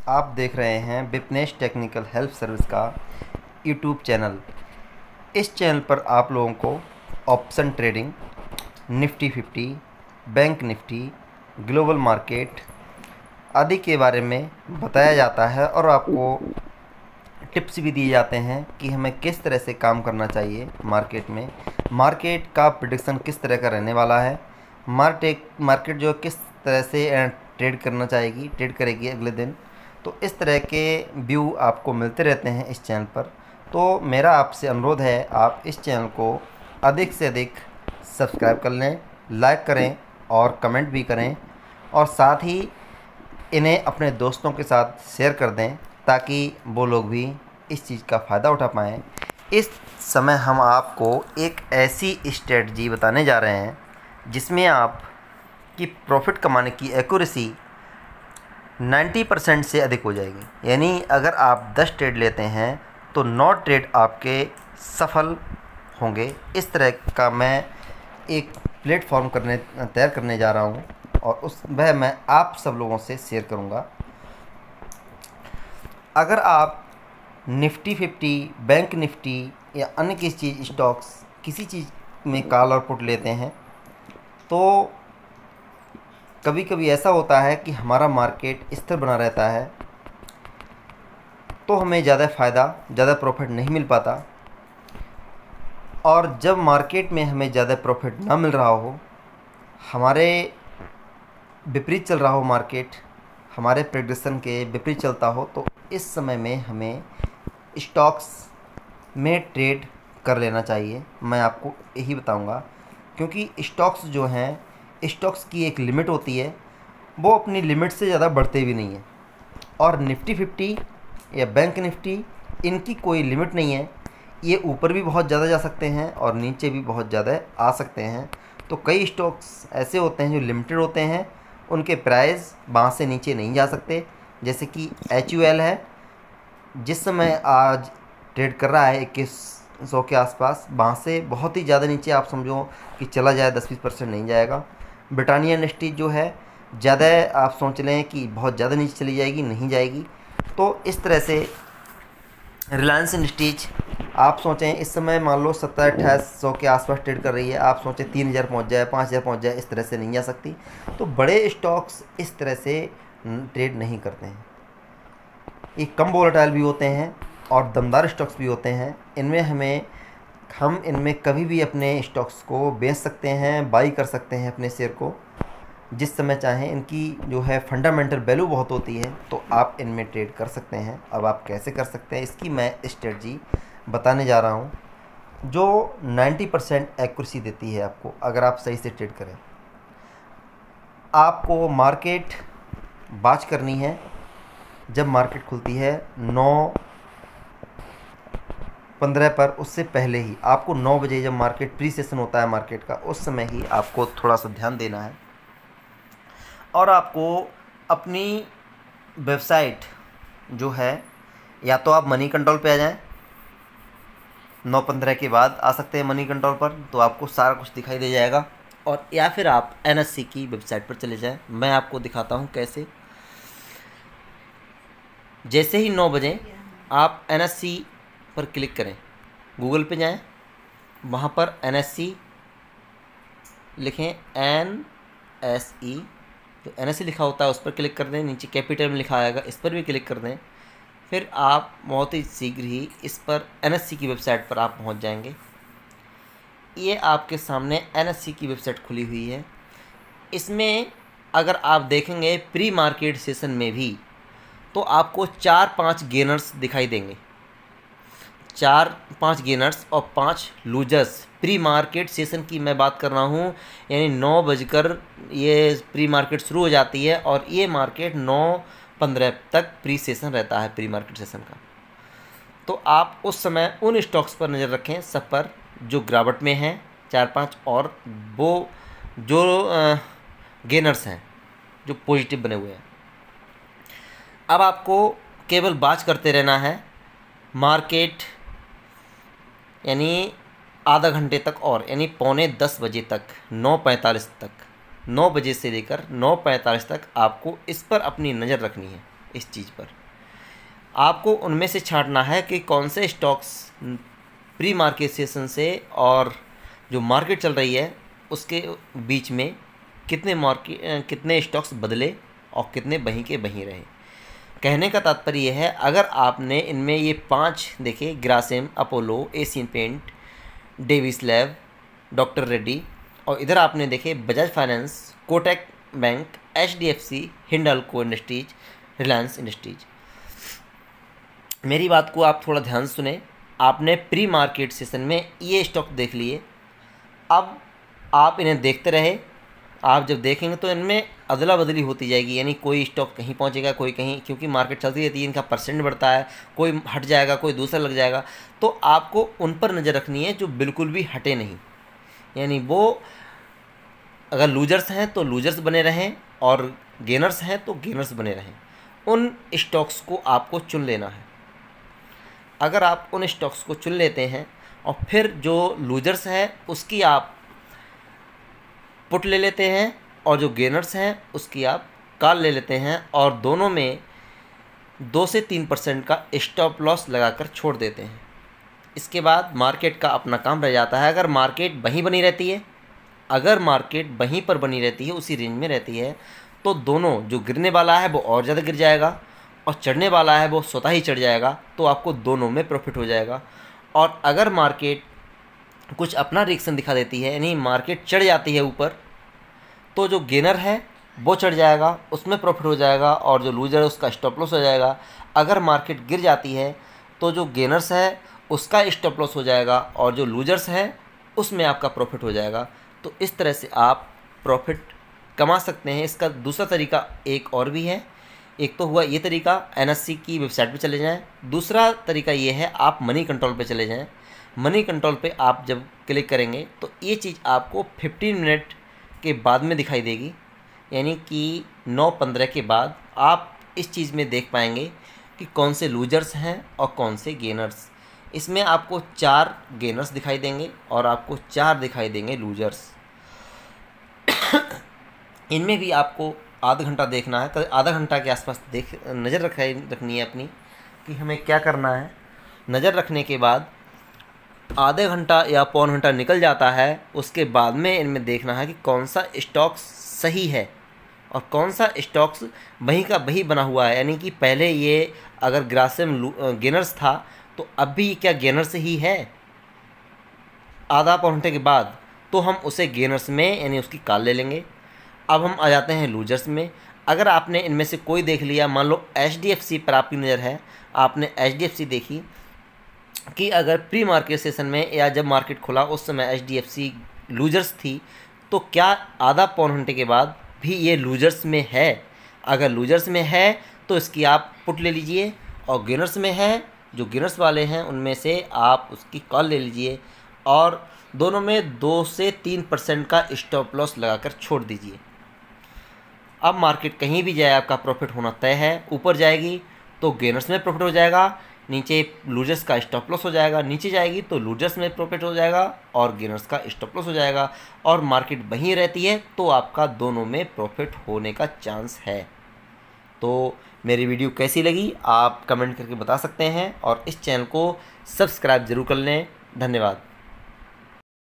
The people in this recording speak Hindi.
आप देख रहे हैं विपनेश टेक्निकल हेल्प सर्विस का यूट्यूब चैनल। इस चैनल पर आप लोगों को option trading, Nifty 50, bank Nifty, global market आदि के बारे में बताया जाता है और आपको टिप्स भी दिए जाते हैं कि हमें किस तरह से काम करना चाहिए मार्केट में। मार्केट का प्रेडिक्शन किस तरह का रहने वाला है, मार्केट जो किस तरह से ट्रेड करना चाहेगी, ट्रेड करेगी अगले दिन। तो इस तरह के व्यू आपको मिलते रहते हैं इस चैनल पर। तो मेरा आपसे अनुरोध है, आप इस चैनल को अधिक से अधिक सब्सक्राइब कर लें, लाइक करें और कमेंट भी करें, और साथ ही इन्हें अपने दोस्तों के साथ शेयर कर दें ताकि वो लोग भी इस चीज़ का फ़ायदा उठा पाएँ। इस समय हम आपको एक ऐसी स्ट्रेटजी बताने जा रहे हैं जिसमें आप की प्रॉफिट कमाने की एक्यूरेसी 90% से अधिक हो जाएगी। यानी अगर आप 10 ट्रेड लेते हैं तो 9 ट्रेड आपके सफल होंगे। इस तरह का मैं एक प्लेटफॉर्म तैयार करने जा रहा हूँ और वह मैं आप सब लोगों से शेयर करूँगा। अगर आप निफ्टी 50, बैंक निफ्टी या अन्य किसी चीज़ स्टॉक्स किसी चीज़ में कॉल और पुट लेते हैं तो कभी कभी ऐसा होता है कि हमारा मार्केट स्थिर बना रहता है, तो हमें ज़्यादा फ़ायदा, ज़्यादा प्रॉफिट नहीं मिल पाता। और जब मार्केट में हमें ज़्यादा प्रॉफिट ना मिल रहा हो, हमारे विपरीत चल रहा हो मार्केट, हमारे प्रेडिक्शन के विपरीत चलता हो, तो इस समय में हमें स्टॉक्स में ट्रेड कर लेना चाहिए। मैं आपको यही बताऊंगा, क्योंकि स्टॉक्स जो हैं, स्टॉक्स की एक लिमिट होती है, वो अपनी लिमिट से ज़्यादा बढ़ते भी नहीं हैं। और निफ्टी 50 या बैंक निफ्टी, इनकी कोई लिमिट नहीं है। ये ऊपर भी बहुत ज़्यादा जा सकते हैं और नीचे भी बहुत ज़्यादा आ सकते हैं। तो कई स्टॉक्स ऐसे होते हैं जो लिमिटेड होते हैं, उनके प्राइस वहाँ से नीचे नहीं जा सकते। जैसे कि HUL है, जिस समय आज ट्रेड कर रहा है 2100 के आसपास, वहाँ से बहुत ही ज़्यादा नीचे आप समझो कि चला जाए 10-20% नहीं जाएगा। ब्रिटानिया इंडस्ट्रीज जो है, ज़्यादा आप सोच लें कि बहुत ज़्यादा नीचे चली जाएगी, नहीं जाएगी। तो इस तरह से रिलायंस इंडस्ट्रीज आप सोचें इस समय मान लो 2700-2800 के आसपास ट्रेड कर रही है, आप सोचें 3000 पहुँच जाए, 5000 पहुँच जाए, इस तरह से नहीं जा सकती। तो बड़े स्टॉक्स इस तरह से ट्रेड नहीं करते हैं। ये कम वोलेटाइल भी होते हैं और दमदार स्टॉक्स भी होते हैं। हम इनमें कभी भी अपने स्टॉक्स को बेच सकते हैं, बाई कर सकते हैं अपने शेयर को जिस समय चाहें। इनकी जो है फंडामेंटल वैल्यू बहुत होती है, तो आप इनमें ट्रेड कर सकते हैं। अब आप कैसे कर सकते हैं, इसकी मैं स्ट्रेटजी बताने जा रहा हूँ जो 90% एक्यूरेसी देती है आपको, अगर आप सही से ट्रेड करें। आपको मार्केट वॉच करनी है। जब मार्केट खुलती है 9:15 पर, उससे पहले ही आपको 9 बजे जब मार्केट प्री सेशन होता है मार्केट का, उस समय ही आपको थोड़ा सा ध्यान देना है। और आपको अपनी वेबसाइट जो है, या तो आप मनी कंट्रोल पे आ जाएं, 9:15 के बाद आ सकते हैं मनी कंट्रोल पर, तो आपको सारा कुछ दिखाई दे जाएगा। और या फिर आप NSE की वेबसाइट पर चले जाएं। मैं आपको दिखाता हूं कैसे। जैसे ही 9 बजे आप NSE पर क्लिक करें, गूगल पे जाएं, वहाँ पर NSE लिखें, NSE, तो NSE लिखा होता है उस पर क्लिक कर दें। नीचे कैपिटल में लिखा आएगा, इस पर भी क्लिक कर दें। फिर आप बहुत ही शीघ्र ही इस पर NSE की वेबसाइट पर आप पहुंच जाएंगे। ये आपके सामने NSE की वेबसाइट खुली हुई है। इसमें अगर आप देखेंगे प्री मार्केट सेशन में भी, तो आपको 4-5 गेनर्स दिखाई देंगे, 4-5 गेनर्स और 5 लूजर्स। प्री मार्केट सेशन की मैं बात कर रहा हूँ, यानी 9 बजकर ये प्री मार्केट शुरू हो जाती है और ये मार्केट 9:15 तक प्री सेशन रहता है, प्री मार्केट सेशन का। तो आप उस समय उन स्टॉक्स पर नज़र रखें, सब पर जो गिरावट में हैं 4-5, और वो जो गेनर्स हैं जो पॉजिटिव बने हुए हैं। अब आपको केवल बात करते रहना है मार्केट, यानी आधा घंटे तक, और यानी 9:45 बजे तक, 9:45 तक, 9 बजे से लेकर 9:45 तक आपको इस पर अपनी नज़र रखनी है। इस चीज़ पर। आपको उनमें से छांटना है कि कौन से स्टॉक्स प्री मार्केट सेशन से और जो मार्केट चल रही है उसके बीच में कितने स्टॉक्स बदले और कितने वहीं के वहीं रहे। कहने का तात्पर्य यह है, अगर आपने इनमें ये 5 देखे, Grasim, Apollo, Asian paint, Divi's lab, doctor Reddy, और इधर आपने देखे Bajaj finance, Kotak bank, HDFC, Hindalco industries, Reliance industries. मेरी बात को आप थोड़ा ध्यान सुने। आपने प्री मार्केट सेशन में ये स्टॉक देख लिए, अब आप इन्हें देखते रहे। आप जब देखेंगे तो इनमें अदला बदली होती जाएगी, यानी कोई स्टॉक कहीं पहुंचेगा, कोई कहीं, क्योंकि मार्केट चलती रहती है, इनका परसेंट बढ़ता है, कोई हट जाएगा, कोई दूसरा लग जाएगा। तो आपको उन पर नज़र रखनी है जो बिल्कुल भी हटे नहीं, यानी वो अगर लूजर्स हैं तो लूजर्स बने रहें और गेनर्स हैं तो गेनर्स बने रहें। उन स्टॉक्स को आपको चुन लेना है। अगर आप उन स्टॉक्स को चुन लेते हैं और फिर जो लूजर्स हैं उसकी आप पुट ले लेते हैं और जो गेनर्स हैं उसकी आप कॉल ले लेते हैं, और दोनों में 2 से 3% का स्टॉप लॉस लगाकर छोड़ देते हैं। इसके बाद मार्केट का अपना काम रह जाता है। अगर मार्केट वहीं बनी रहती है, अगर मार्केट वहीं पर बनी रहती है, उसी रेंज में रहती है, तो दोनों, जो गिरने वाला है वो और ज़्यादा गिर जाएगा और चढ़ने वाला है वो स्वतः ही चढ़ जाएगा, तो आपको दोनों में प्रॉफिट हो जाएगा। और अगर मार्केट कुछ अपना रिएक्शन दिखा देती है, यानी मार्केट चढ़ जाती है ऊपर, तो जो गेनर है वो चढ़ जाएगा, उसमें प्रॉफिट हो जाएगा, और जो लूजर है उसका स्टॉप लॉस हो जाएगा। अगर मार्केट गिर जाती है तो जो गेनर्स है उसका स्टॉप लॉस हो जाएगा और जो लूजर्स है उसमें आपका प्रॉफिट हो जाएगा। तो इस तरह से आप प्रॉफिट कमा सकते हैं। इसका दूसरा तरीका एक और भी है। एक तो हुआ ये तरीका, NSE की वेबसाइट पे चले जाएं। दूसरा तरीका ये है, आप मनी कंट्रोल पे चले जाएं। मनी कंट्रोल पे आप जब क्लिक करेंगे तो ये चीज़ आपको 15 मिनट के बाद में दिखाई देगी, यानी कि 9:15 के बाद आप इस चीज़ में देख पाएंगे कि कौन से लूजर्स हैं और कौन से गेनर्स। इसमें आपको 4 गेनर्स दिखाई देंगे और आपको 4 दिखाई देंगे लूजर्स। इनमें भी आपको आधा घंटा देखना है, आधा घंटा के आसपास नज़र रखनी है अपनी कि हमें क्या करना है। नज़र रखने के बाद आधे घंटा या पौन घंटा निकल जाता है, उसके बाद में इनमें देखना है कि कौन सा स्टॉक सही है और कौन सा स्टॉक्स वहीं का वही बना हुआ है। यानी कि पहले ये अगर ग्रासिम गेनर्स था तो अब भी क्या गेनर्स ही है आधा पौन घंटे के बाद, तो हम उसे गेनर्स में यानी उसकी कॉल ले लेंगे। अब हम आ जाते हैं लूजर्स में। अगर आपने इनमें से कोई देख लिया, मान लो HDFC पर आपकी नज़र है, आपने HDFC देखी कि अगर प्री मार्केट सेशन में या जब मार्केट खुला उस समय HDFC लूजर्स थी, तो क्या आधा पौन घंटे के बाद भी ये लूजर्स में है? अगर लूजर्स में है तो इसकी आप पुट ले लीजिए, और गेनर्स में है, जो गेनर्स वाले हैं उनमें से आप उसकी कॉल ले लीजिए, और दोनों में 2 से 3% का स्टॉप लॉस लगाकर छोड़ दीजिए। अब मार्केट कहीं भी जाए आपका प्रॉफिट होना तय है। ऊपर जाएगी तो गेनर्स में प्रॉफिट हो जाएगा, नीचे लूजर्स का स्टॉप लॉस हो जाएगा, नीचे जाएगी तो लूजर्स में प्रॉफिट हो जाएगा और गेनर्स का स्टॉप लॉस हो जाएगा, और मार्केट वहीं रहती है तो आपका दोनों में प्रॉफिट होने का चांस है। तो मेरी वीडियो कैसी लगी आप कमेंट करके बता सकते हैं, और इस चैनल को सब्सक्राइब ज़रूर कर लें। धन्यवाद।